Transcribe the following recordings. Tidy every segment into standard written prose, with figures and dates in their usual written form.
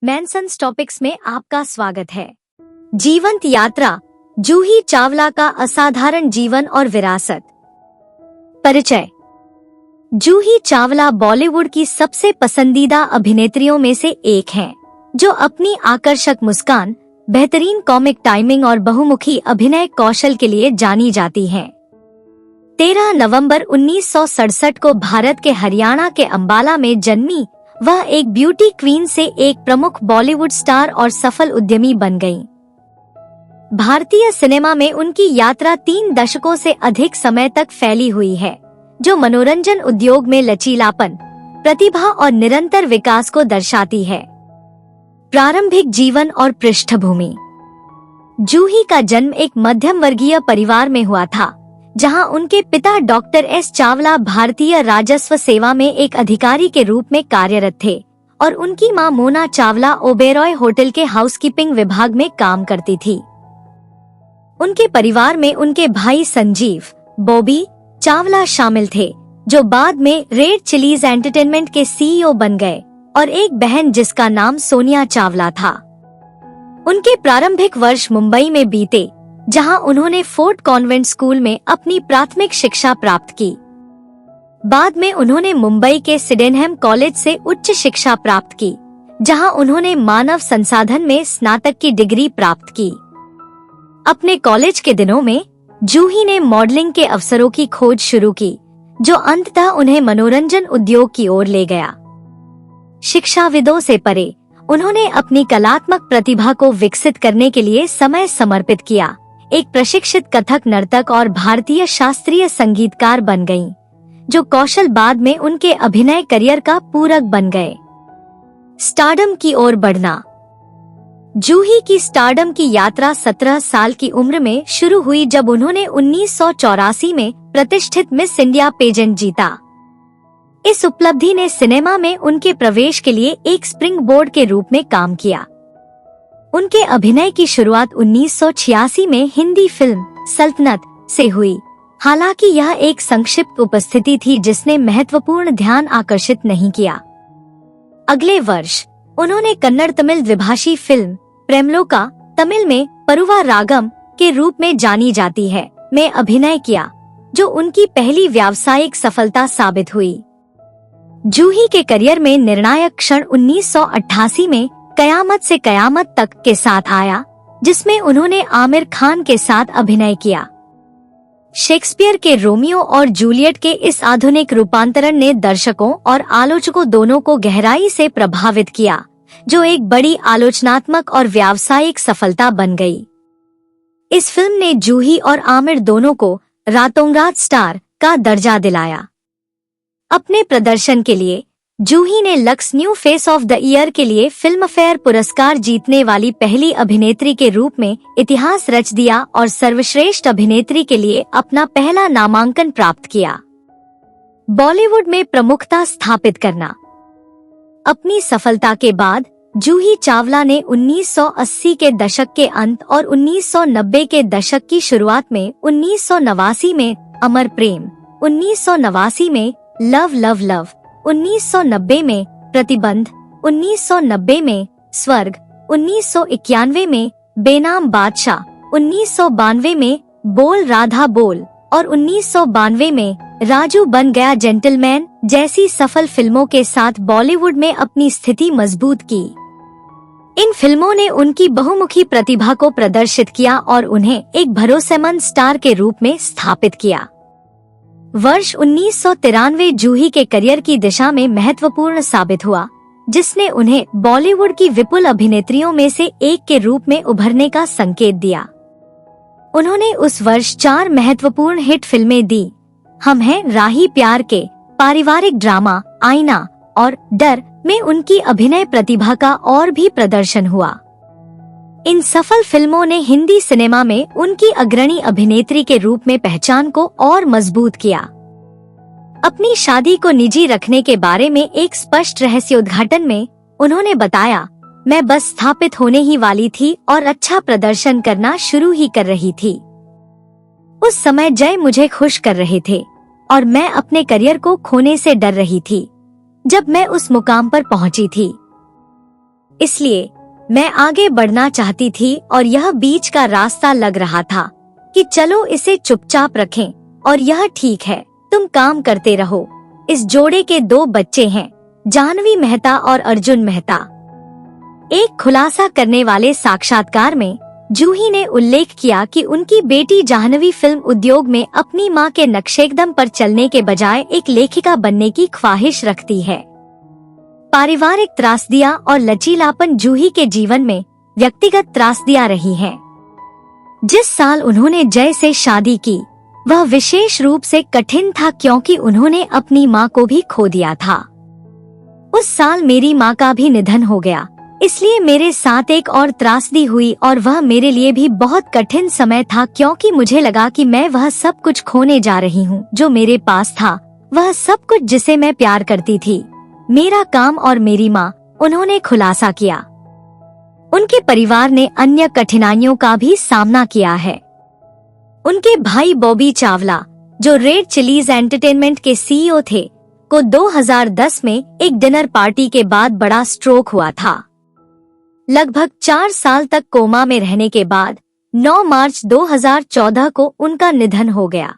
मैनसन्स topics में आपका स्वागत है। जीवंत यात्रा, जूही चावला का असाधारण जीवन और विरासत। परिचय। जूही चावला बॉलीवुड की सबसे पसंदीदा अभिनेत्रियों में से एक हैं, जो अपनी आकर्षक मुस्कान, बेहतरीन कॉमिक टाइमिंग और बहुमुखी अभिनय कौशल के लिए जानी जाती हैं। 13 नवंबर 1967 को भारत के हरियाणा के अंबाला में जन्मी वह एक ब्यूटी क्वीन से एक प्रमुख बॉलीवुड स्टार और सफल उद्यमी बन गईं। भारतीय सिनेमा में उनकी यात्रा 3 दशकों से अधिक समय तक फैली हुई है, जो मनोरंजन उद्योग में लचीलापन, प्रतिभा और निरंतर विकास को दर्शाती है। प्रारंभिक जीवन और पृष्ठभूमि। जूही का जन्म एक मध्यम वर्गीय परिवार में हुआ था, जहां उनके पिता डॉक्टर एस चावला भारतीय राजस्व सेवा में एक अधिकारी के रूप में कार्यरत थे और उनकी मां मोना चावला ओबेरॉय होटल के हाउसकीपिंग विभाग में काम करती थी। उनके परिवार में उनके भाई संजीव, बॉबी चावला शामिल थे, जो बाद में रेड चिलीज एंटरटेनमेंट के सीईओ बन गए, और एक बहन जिसका नाम सोनिया चावला था। उनके प्रारंभिक वर्ष मुंबई में बीते, जहां उन्होंने फोर्ट कॉन्वेंट स्कूल में अपनी प्राथमिक शिक्षा प्राप्त की। बाद में उन्होंने मुंबई के सिडेनहम कॉलेज से उच्च शिक्षा प्राप्त की, जहां उन्होंने मानव संसाधन में स्नातक की डिग्री प्राप्त की। अपने कॉलेज के दिनों में जूही ने मॉडलिंग के अवसरों की खोज शुरू की, जो अंततः उन्हें मनोरंजन उद्योग की ओर ले गया। शिक्षाविदों से परे उन्होंने अपनी कलात्मक प्रतिभा को विकसित करने के लिए समय समर्पित किया। एक प्रशिक्षित कथक नर्तक और भारतीय शास्त्रीय संगीतकार बन गईं, जो कौशल बाद में उनके अभिनय करियर का पूरक बन गए। स्टारडम की ओर बढ़ना। जूही की स्टारडम की यात्रा 17 साल की उम्र में शुरू हुई, जब उन्होंने 1984 में प्रतिष्ठित मिस इंडिया पेजेंट जीता। इस उपलब्धि ने सिनेमा में उनके प्रवेश के लिए एक स्प्रिंग बोर्ड के रूप में काम किया। उनके अभिनय की शुरुआत 1986 में हिंदी फिल्म सल्तनत से हुई। हालांकि यह एक संक्षिप्त उपस्थिति थी जिसने महत्वपूर्ण ध्यान आकर्षित नहीं किया। अगले वर्ष उन्होंने कन्नड़ तमिल द्विभाषी फिल्म प्रेमलोका, तमिल में परुवा रागम के रूप में जानी जाती है, में अभिनय किया, जो उनकी पहली व्यावसायिक सफलता साबित हुई। जूही के करियर में निर्णायक क्षण 1988 में कयामत से कयामत तक के साथ आया, जिसमें उन्होंने आमिर खान के साथ अभिनय किया। शेक्सपियर के रोमियो और जूलियट के इस आधुनिक रूपांतरण ने दर्शकों और आलोचकों दोनों को गहराई से प्रभावित किया, जो एक बड़ी आलोचनात्मक और व्यावसायिक सफलता बन गई। इस फिल्म ने जूही और आमिर दोनों को रातोंरात स्टार का दर्जा दिलाया। अपने प्रदर्शन के लिए जूही ने lux new face of the year के लिए फिल्मफेयर पुरस्कार जीतने वाली पहली अभिनेत्री के रूप में इतिहास रच दिया और सर्वश्रेष्ठ अभिनेत्री के लिए अपना पहला नामांकन प्राप्त किया। बॉलीवुड में प्रमुखता स्थापित करना। अपनी सफलता के बाद जूही चावला ने 1980 के दशक के अंत और 1990 के दशक की शुरुआत में 1989 में अमर प्रेम, 1989 में लव लव लव, 1990 में प्रतिबंध, 1990 में स्वर्ग, 1991 में बेनाम बादशाह, 1992 में बोल राधा बोल और 1992 में राजू बन गया जेंटलमैन जैसी सफल फिल्मों के साथ बॉलीवुड में अपनी स्थिति मजबूत की। इन फिल्मों ने उनकी बहुमुखी प्रतिभा को प्रदर्शित किया और उन्हें एक भरोसेमंद स्टार के रूप में स्थापित किया। वर्ष 1993 जूही के करियर की दिशा में महत्वपूर्ण साबित हुआ, जिसने उन्हें बॉलीवुड की विपुल अभिनेत्रियों में से एक के रूप में उभरने का संकेत दिया। उन्होंने उस वर्ष 4 महत्वपूर्ण हिट फिल्में दी। हम हैं राही प्यार के, पारिवारिक ड्रामा आईना और डर में उनकी अभिनय प्रतिभा का और भी प्रदर्शन हुआ। इन सफल फिल्मों ने हिंदी सिनेमा में उनकी अग्रणी अभिनेत्री के रूप में पहचान को और मजबूत किया। अपनी शादी को निजी रखने के बारे में एक स्पष्ट रहस्योद्घाटन में उन्होंने बताया, मैं बस स्थापित होने ही वाली थी और अच्छा प्रदर्शन करना शुरू ही कर रही थी। उस समय जय मुझे खुश कर रहे थे और मैं अपने करियर को खोने से डर रही थी जब मैं उस मुकाम पर पहुंची थी। इसलिए मैं आगे बढ़ना चाहती थी और यह बीच का रास्ता लग रहा था कि चलो इसे चुपचाप रखें और यह ठीक है, तुम काम करते रहो। इस जोड़े के 2 बच्चे हैं, जाह्नवी मेहता और अर्जुन मेहता। एक खुलासा करने वाले साक्षात्कार में जूही ने उल्लेख किया कि उनकी बेटी जाह्नवी फिल्म उद्योग में अपनी मां के नक्शेकदम पर चलने के बजाय एक लेखिका बनने की ख्वाहिश रखती है। पारिवारिक त्रासदियां और लचीलापन जूही के जीवन में व्यक्तिगत त्रासदियां रही हैं। जिस साल उन्होंने जय से शादी की वह विशेष रूप से कठिन था क्योंकि उन्होंने अपनी मां को भी खो दिया था। उस साल मेरी मां का भी निधन हो गया, इसलिए मेरे साथ एक और त्रासदी हुई और वह मेरे लिए भी बहुत कठिन समय था क्योंकि मुझे लगा कि मैं वह सब कुछ खोने जा रही हूँ जो मेरे पास था, वह सब कुछ जिसे मैं प्यार करती थी, मेरा काम और मेरी माँ, उन्होंने खुलासा किया। उनके परिवार ने अन्य कठिनाइयों का भी सामना किया है। उनके भाई बॉबी चावला, जो रेड चिलीज एंटरटेनमेंट के सीईओ थे, को 2010 में एक डिनर पार्टी के बाद बड़ा स्ट्रोक हुआ था। लगभग 4 साल तक कोमा में रहने के बाद 9 मार्च 2014 को उनका निधन हो गया।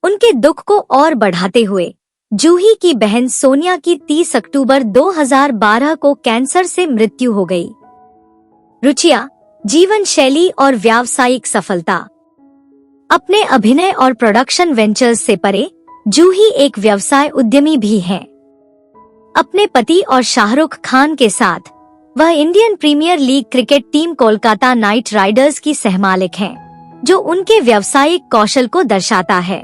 उनके दुख को और बढ़ाते हुए जूही की बहन सोनिया की 30 अक्टूबर 2012 को कैंसर से मृत्यु हो गई। रुचियां, जीवन शैली और व्यावसायिक सफलता। अपने अभिनय और प्रोडक्शन वेंचर्स से परे जूही एक व्यवसाय उद्यमी भी हैं। अपने पति और शाहरुख खान के साथ वह Indian Premier League cricket team Kolkata Knight Riders की सहमालिक हैं, जो उनके व्यावसायिक कौशल को दर्शाता है।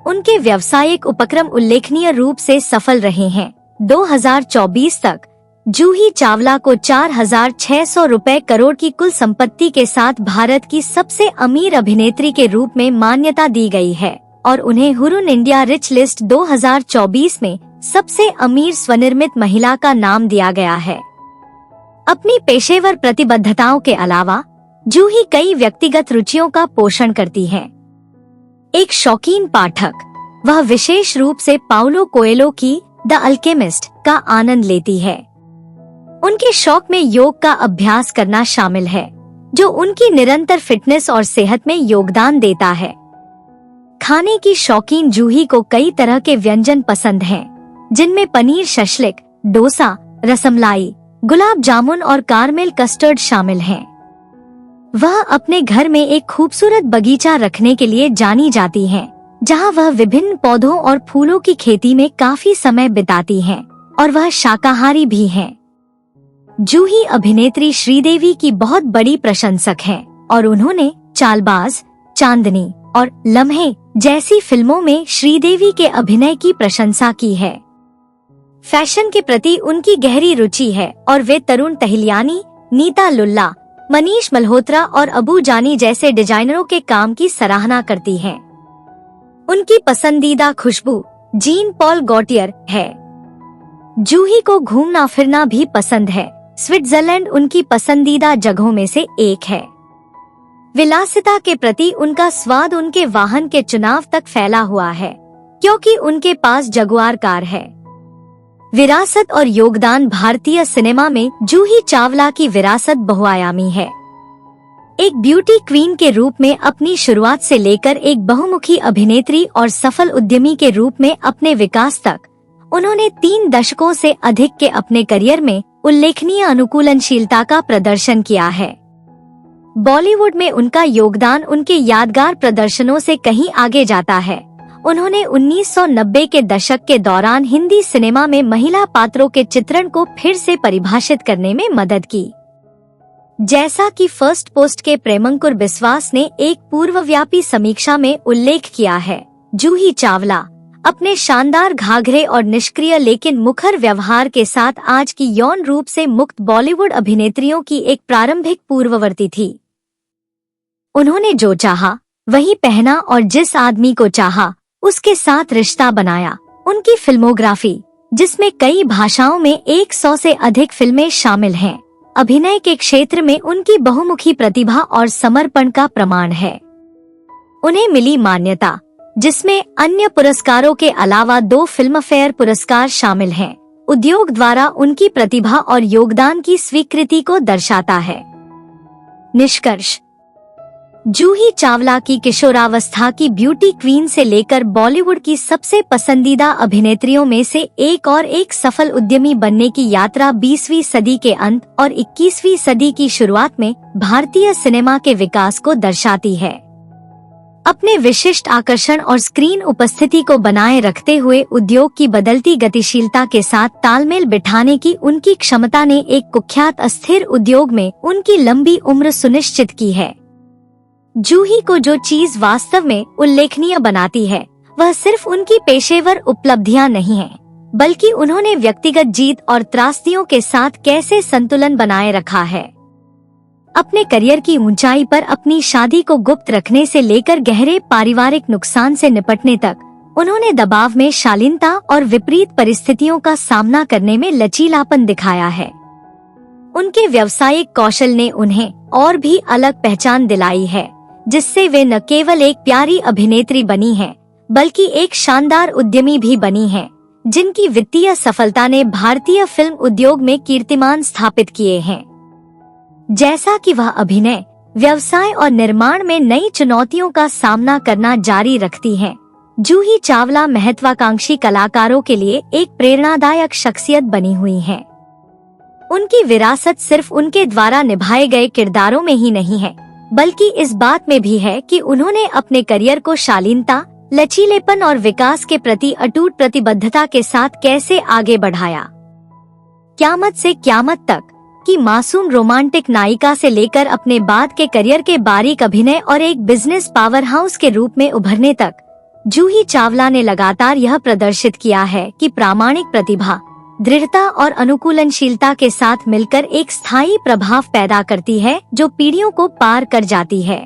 उनके व्यावसायिक उपक्रम उल्लेखनीय रूप से सफल रहे हैं। 2024 तक जूही चावला को 4,600 रुपए करोड़ की कुल संपत्ति के साथ भारत की सबसे अमीर अभिनेत्री के रूप में मान्यता दी गई है और उन्हें हुरुन इंडिया रिच लिस्ट 2024 में सबसे अमीर स्वनिर्मित महिला का नाम दिया गया है। अपनी पेशेवर प्रतिबद्धताओं के अलावा जूही कई व्यक्तिगत रुचियों का पोषण करती हैं। एक शौकीन पाठक, वह विशेष रूप से पाउलो कोएल्हो की द अल्केमिस्ट का आनंद लेती है। उनके शौक में योग का अभ्यास करना शामिल है, जो उनकी निरंतर फिटनेस और सेहत में योगदान देता है। खाने की शौकीन जूही को कई तरह के व्यंजन पसंद हैं, जिनमें पनीर शशलिक, डोसा, रसमलाई, गुलाब जामुन और कारमेल कस्टर्ड शामिल हैं। वह अपने घर में एक खूबसूरत बगीचा रखने के लिए जानी जाती हैं, जहां वह विभिन्न पौधों और फूलों की खेती में काफी समय बिताती हैं और वह शाकाहारी भी हैं। जूही अभिनेत्री श्रीदेवी की बहुत बड़ी प्रशंसक हैं और उन्होंने चालबाज, चांदनी और लम्हे जैसी फिल्मों में श्रीदेवी के अभिनय की प्रशंसा की है। फैशन के प्रति उनकी गहरी रुचि है और वे तरुण तहिलियानी, नीता लुल्ला, मनीष मल्होत्रा और अबू जानी जैसे डिजाइनरों के काम की सराहना करती हैं। उनकी पसंदीदा खुशबू जीन पॉल गॉटियर है। जूही को घूमना फिरना भी पसंद है। स्विट्जरलैंड उनकी पसंदीदा जगहों में से एक है। विलासिता के प्रति उनका स्वाद उनके वाहन के चुनाव तक फैला हुआ है, क्योंकि उनके पास जगुआर कार है। विरासत और योगदान। भारतीय सिनेमा में जूही चावला की विरासत बहुआयामी है। एक ब्यूटी क्वीन के रूप में अपनी शुरुआत से लेकर एक बहुमुखी अभिनेत्री और सफल उद्यमी के रूप में अपने विकास तक, उन्होंने 3 दशकों से अधिक के अपने करियर में उल्लेखनीय अनुकूलनशीलता का प्रदर्शन किया है। बॉलीवुड में उनका योगदान उनके यादगार प्रदर्शनों से कहीं आगे जाता है। उन्होंने 1990 के दशक के दौरान हिंदी सिनेमा में महिला पात्रों के चित्रण को फिर से परिभाषित करने में मदद की। जैसा कि फर्स्ट पोस्ट के प्रेमंकुर बिस्वास ने एक पूर्वव्यापी समीक्षा में उल्लेख किया है, जूही चावला अपने शानदार घाघरे और निष्क्रिय लेकिन मुखर व्यवहार के साथ आज की यौन रूप से मुक्त बॉलीवुड अभिनेत्रियों की एक प्रारंभिक पूर्ववर्ती थी। उन्होंने जो चाहा वही पहना और जिस आदमी को चाहा उसके साथ रिश्ता बनाया। उनकी फिल्मोग्राफी, जिसमें कई भाषाओं में 100 से अधिक फिल्में शामिल हैं, अभिनय के क्षेत्र में उनकी बहुमुखी प्रतिभा और समर्पण का प्रमाण है। उन्हें मिली मान्यता, जिसमें अन्य पुरस्कारों के अलावा 2 फिल्मफेयर पुरस्कार शामिल हैं, उद्योग द्वारा उनकी प्रतिभा और योगदान की स्वीकृति को दर्शाता है। निष्कर्ष: जूही चावला की किशोरावस्था की ब्यूटी क्वीन से लेकर बॉलीवुड की सबसे पसंदीदा अभिनेत्रियों में से एक और एक सफल उद्यमी बनने की यात्रा 20वीं सदी के अंत और 21वीं सदी की शुरुआत में भारतीय सिनेमा के विकास को दर्शाती है। अपने विशिष्ट आकर्षण और स्क्रीन उपस्थिति को बनाए रखते हुए उद्योग की बदलती गतिशीलता के साथ तालमेल बिठाने की उनकी क्षमता ने एक कुख्यात अस्थिर उद्योग में उनकी लंबी उम्र सुनिश्चित की है। जूही को जो चीज वास्तव में उल्लेखनीय बनाती है वह सिर्फ उनकी पेशेवर उपलब्धियां नहीं है, बल्कि उन्होंने व्यक्तिगत जीत और त्रासदियों के साथ कैसे संतुलन बनाए रखा है। अपने करियर की ऊंचाई पर अपनी शादी को गुप्त रखने से लेकर गहरे पारिवारिक नुकसान से निपटने तक, उन्होंने दबाव में शालीनता और विपरीत परिस्थितियों का सामना करने में लचीलापन दिखाया है। उनके व्यावसायिक कौशल ने उन्हें और भी अलग पहचान दिलाई है, जिससे वे न केवल एक प्यारी अभिनेत्री बनी हैं, बल्कि एक शानदार उद्यमी भी बनी हैं, जिनकी वित्तीय सफलता ने भारतीय फिल्म उद्योग में कीर्तिमान स्थापित किए हैं। जैसा कि वह अभिनय, व्यवसाय और निर्माण में नई चुनौतियों का सामना करना जारी रखती हैं, जूही चावला महत्वाकांक्षी कलाकारों के लिए एक प्रेरणादायक शख्सियत बनी हुई हैं। उनकी विरासत सिर्फ उनके द्वारा निभाए गए किरदारों में ही नहीं है, बल्कि इस बात में भी है कि उन्होंने अपने करियर को शालीनता, लचीलेपन और विकास के प्रति अटूट प्रतिबद्धता के साथ कैसे आगे बढ़ाया। क़यामत से क़यामत तक की मासूम रोमांटिक नायिका से लेकर अपने बाद के करियर के बारीक अभिनय और एक बिजनेस पावरहाउस के रूप में उभरने तक, जूही चावला ने लगातार यह प्रदर्शित किया है कि प्रामाणिक प्रतिभा, दृढ़ता और अनुकूलनशीलता के साथ मिलकर एक स्थायी प्रभाव पैदा करती है जो पीढ़ियों को पार कर जाती है।